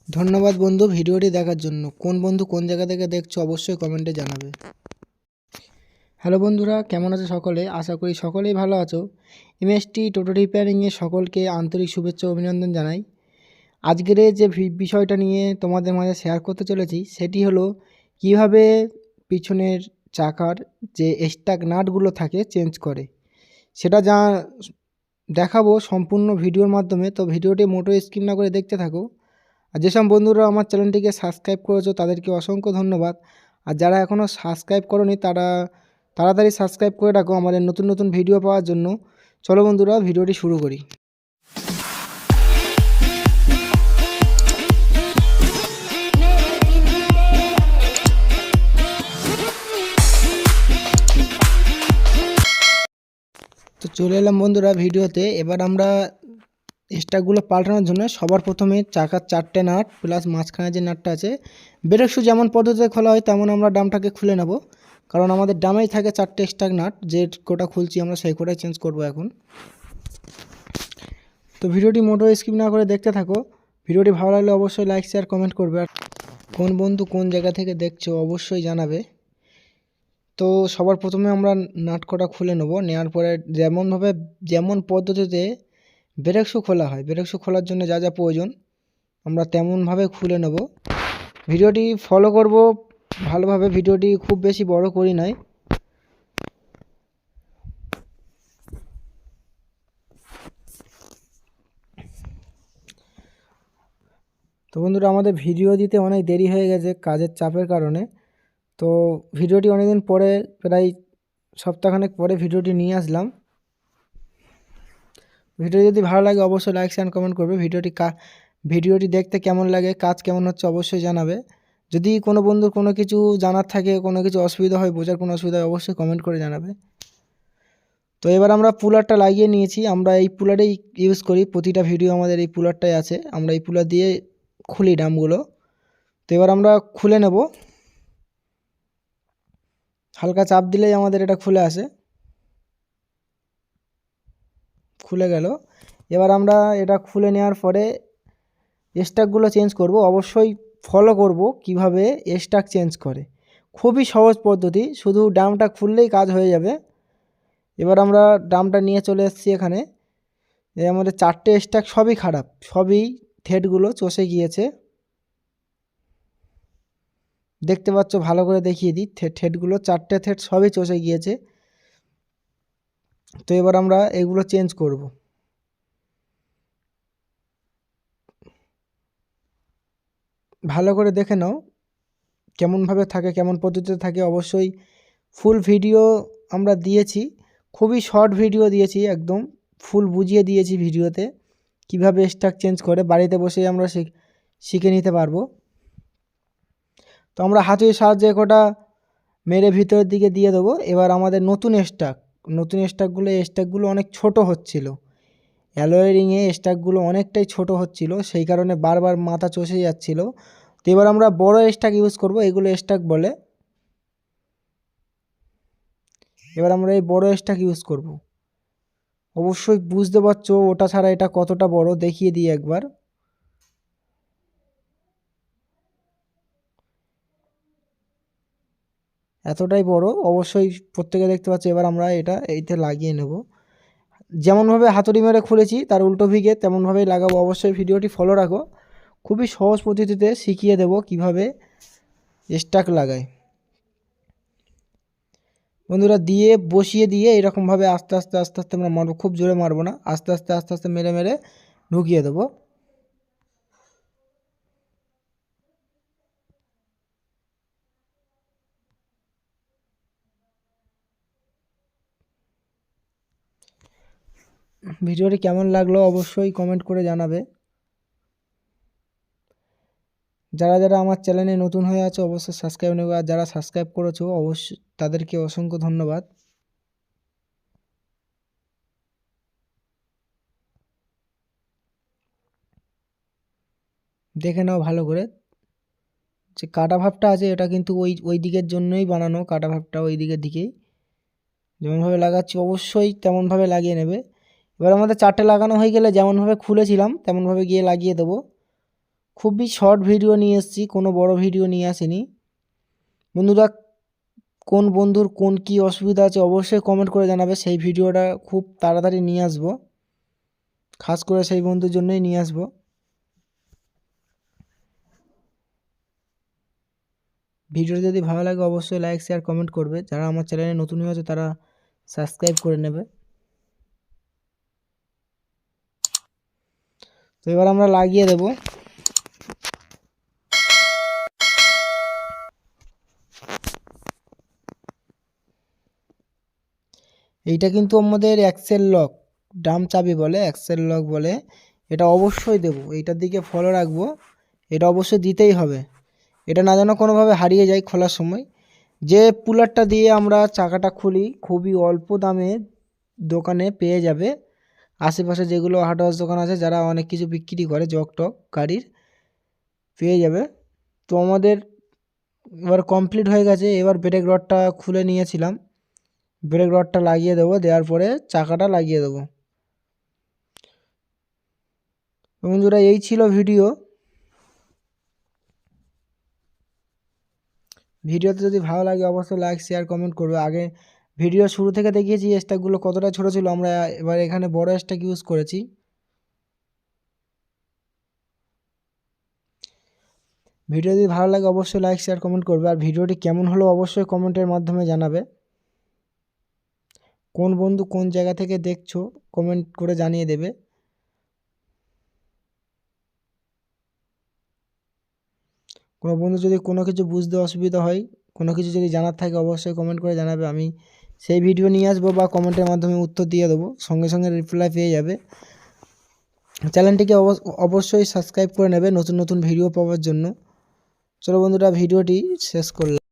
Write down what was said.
ধন্যবাদ বন্ধু ভিডিওটি দেখার জন্য। কোন বন্ধু কোন জায়গা থেকে দেখছো অবশ্যই কমেন্টে জানাবে। হ্যালো বন্ধুরা, কেমন আছো সকলে? আশা করি সকলেই ভালো আছো। এমএসটি টোটো রিপেয়ারিংয়ে সকলকে আন্তরিক শুভেচ্ছা ও অভিনন্দন জানাই। আজকের যে বিষয়টা নিয়ে তোমাদের মাঝে শেয়ার করতে চলেছি সেটি হলো কিভাবে পিছনের চাকার যে স্টাক নাটগুলো থাকে চেঞ্জ করে, সেটা দেখাবো সম্পূর্ণ ভিডিওর মাধ্যমে। তো ভিডিওটি মোটো স্কিপ না করে দেখতে থাকো। আর যেসব বন্ধুরা আমার চ্যানেলটিকে সাবস্ক্রাইব করেছো তাদেরকে অসংখ্য ধন্যবাদ। আর যারা এখনও সাবস্ক্রাইব করোনি তারা তাড়াতাড়ি সাবস্ক্রাইব করে রাখো আমাদের নতুন নতুন ভিডিও পাওয়ার জন্য। চলো বন্ধুরা ভিডিওটি শুরু করি। তো চলে এলাম বন্ধুরা ভিডিওতে। এবার আমরা স্টাকগুলো পাল্টানোর জন্য সবার প্রথমে চাকার 4টে নাট প্লাস মাঝখানে যে নাটটা আছে, ব্রেক শু যেমন পদ্ধতিতে খোলা হয় তেমন আমরা ডামটাকে খুলে নেব, কারণ আমাদের ডামেই থাকে 4টে স্টাক নাট। যে কোটা খুলছি আমরা সেই কোটাই চেঞ্জ করব এখন। তো ভিডিওটি মোটো স্কিপ না করে দেখতে থাকো। ভিডিওটি ভালো লাগলে অবশ্যই লাইক শেয়ার কমেন্ট করবে। আর কোন বন্ধু কোন জায়গা থেকে দেখছো অবশ্যই জানাবে। তো সবার প্রথমে আমরা নাট কটা খুলে নেব। নেওয়ার পরে যেমন পদ্ধতিতে ব্রেক শু খোলা হয়, ব্রেক শু খোলার জন্য যা যা প্রয়োজন আমরা তেমনভাবে খুলে নেব। ভিডিওটি ফলো করব ভালোভাবে, ভিডিওটি খুব বেশি বড় করি নাই। তো বন্ধুরা আমাদের ভিডিও দিতে অনেক দেরি হয়ে গেছে কাজের চাপের কারণে। তো ভিডিওটি অনেকদিন পরে, প্রায় সপ্তাহখানেক পরে ভিডিওটি নিয়ে আসলাম। ভিডিও যদি ভালো লাগে অবশ্যই লাইক শেয়ার কমেন্ট করবে। ভিডিওটি দেখতে কেমন লাগে, কাজ কেমন হচ্ছে অবশ্যই জানাবে। যদি কোনো বন্ধুর কোনো কিছু জানার থাকে, কোনো কিছু অসুবিধা হয়, বোঝার কোনো অসুবিধা হয় অবশ্যই কমেন্ট করে জানাবে। তো এবার আমরা পুলারটা লাগিয়ে নিয়েছি। আমরা এই পুলারেই ইউজ করি, প্রতিটা ভিডিও আমাদের এই পুলারটাই আছে। আমরা এই পুলার দিয়ে খুলি ডামগুলো। তো এবার আমরা খুলে নেব। হালকা চাপ দিলেই আমাদের এটা খুলে আসে, খুলে গেল। এবার আমরা এটা খুলে নেওয়ার পরে স্টাকগুলো চেঞ্জ করব। অবশ্যই ফলো করব কিভাবে স্টাক চেঞ্জ করে। খুবই সহজ পদ্ধতি, শুধু ডামটা খুললেই কাজ হয়ে যাবে। এবার আমরা ডামটা নিয়ে চলে এসেছি এখানে। আমাদের 4টে স্টাক সবই খারাপ, সবই থ্রেডগুলো চষে গিয়েছে। দেখতে পাচ্ছ, ভালো করে দেখিয়ে দিই, থ্রেডগুলো 4টে থ্রেড সবই চষে গিয়েছে। তো এবার আমরা এগুলো চেঞ্জ করব। ভালো করে দেখে নাও কেমনভাবে থাকে, কেমন পদ্ধতিতে থাকে। অবশ্যই ফুল ভিডিও আমরা দিয়েছি, খুবই শর্ট ভিডিও দিয়েছি, একদম ফুল বুঝিয়ে দিয়েছি ভিডিওতে কিভাবে স্টাক চেঞ্জ করে। বাড়িতে বসেই আমরা শিখে নিতে পারবো। তো আমরা হাতের সাহায্যে কোটা মেরে ভিতরের দিকে দিয়ে দেবো। এবার আমাদের নতুন স্টাকগুলো অনেক ছোট হচ্ছিল, অ্যালয় রিংয়ে স্টাকগুলো অনেকটাই ছোট হচ্ছিল, সেই কারণে বারবার মাথা চষে যাচ্ছিল। তো এবার আমরা বড় স্টাক ইউজ করব, এগুলো স্টাক বলে। এবার আমরা এই বড় স্টাক ইউজ করব। অবশ্যই বুঝতে পারছো ওটা ছাড়া এটা কতটা বড়, দেখিয়ে দিই একবার। এতটাই বড়, অবশ্যই প্রত্যেকে দেখতে পাচ্ছে। এবার আমরা এটা এইতে লাগিয়ে নেব। যেমনভাবে হাতুড়ি মেরে খুলেছি তার উল্টো ভিগে তেমনভাবেই লাগাবো। অবশ্যই ভিডিওটি ফলো রাখো, খুবই সহজ পদ্ধতিতে শিখিয়ে দেব কিভাবে স্টাক লাগায়। বন্ধুরা দিয়ে বসিয়ে দিয়ে এরকমভাবে আস্তে আস্তে আস্তে আস্তে আমরা মারবো, খুব জোরে মারবো না, আস্তে আস্তে আস্তে আস্তে মেরে মেরে ঢুকিয়ে দেবো। ভিডিওটি কেমন লাগলো অবশ্যই কমেন্ট করে জানাবে। যারা যারা আমার চ্যানেলে নতুন হয়ে আছে অবশ্যই সাবস্ক্রাইব নেবে, আর যারা সাবস্ক্রাইব করেছো অবশ্যই তাদেরকে অসংখ্য ধন্যবাদ। দেখে নাও ভালো করে, যে কাটা ভাবটা আছে এটা কিন্তু ওই দিকের জন্যই বানানো, কাটা ভাবটা ওই দিকেই। যেমনভাবে লাগাচ্ছি অবশ্যই তেমনভাবে লাগিয়ে নেবে। এবার আমাদের 4টে লাগানো হয়ে গেলে যেমনভাবে খুলেছিলাম তেমনভাবে গিয়ে লাগিয়ে দেবো। খুবই শর্ট ভিডিও নিয়ে এসেছি, কোনো বড় ভিডিও নিয়ে আসিনি। বন্ধুরা, কোন বন্ধুর কোন কী অসুবিধা আছে অবশ্যই কমেন্ট করে জানাবে, সেই ভিডিওটা খুব তাড়াতাড়ি নিয়ে আসবো, খাস করে সেই বন্ধুর জন্যই নিয়ে আসবো। ভিডিওটা যদি ভালো লাগে অবশ্যই লাইক শেয়ার কমেন্ট করবে। যারা আমার চ্যানেলে নতুন হয়েছে তারা সাবস্ক্রাইব করে নেবে। তো এবার আমরা লাগিয়ে দেব। এইটা কিন্তু আমাদের অ্যাক্সেল লক, ডাম চাবি বলে, অ্যাক্সেল লক বলে। এটা অবশ্যই দেব, এইটার দিকে ফলো রাখবো, এটা অবশ্যই দিতেই হবে। এটা না যেন কোনোভাবে হারিয়ে যায় খোলার সময়। যে পুলারটা দিয়ে আমরা চাকাটা খুলি খুবই অল্প দামে দোকানে পেয়ে যাবে, আশেপাশে যেগুলো হার্ডওয়্যার দোকান আছে যারা অনেক কিছু বিক্রি করে জগ টক গাড়ির, পেয়ে যাবে। তো আমাদের এবার কমপ্লিট হয়ে গেছে। এবার ব্রেক রডটা খুলে নিয়েছিলাম, ব্রেক রডটা লাগিয়ে দেবো, দেওয়ার পরে চাকাটা লাগিয়ে দেবো। বন্ধুরা, এই ছিল ভিডিও। ভিডিওতে যদি ভালো লাগে অবশ্যই লাইক শেয়ার কমেন্ট করবে। আগে ভিডিও শুরু থেকে দেখিয়েছি স্ট্যাকগুলো কতটা ছোটো ছিল, আমরা এবার এখানে বড় স্ট্যাক ইউজ করেছি। ভিডিও যদি ভালো লাগে অবশ্যই লাইক শেয়ার কমেন্ট করবে। আর ভিডিওটি কেমন হলো অবশ্যই কমেন্টের মাধ্যমে জানাবে। কোন বন্ধু কোন জায়গা থেকে দেখছো কমেন্ট করে জানিয়ে দেবে। কোনো বন্ধু যদি কোনো কিছু বুঝতে অসুবিধা হয়, কোনো কিছু যদি জানার থাকে অবশ্যই কমেন্ট করে জানাবে, আমি সেই ভিডিও নিয়ে আসবো বা কমেন্টের মাধ্যমে উত্তর দিয়ে দেবো, সঙ্গে সঙ্গে রিপ্লাই পেয়ে যাবে। চ্যানেলটিকে অবশ্যই সাবস্ক্রাইব করে নেবে নতুন নতুন ভিডিও পাওয়ার জন্য। চলো বন্ধুরা, ভিডিওটি শেষ করলাম।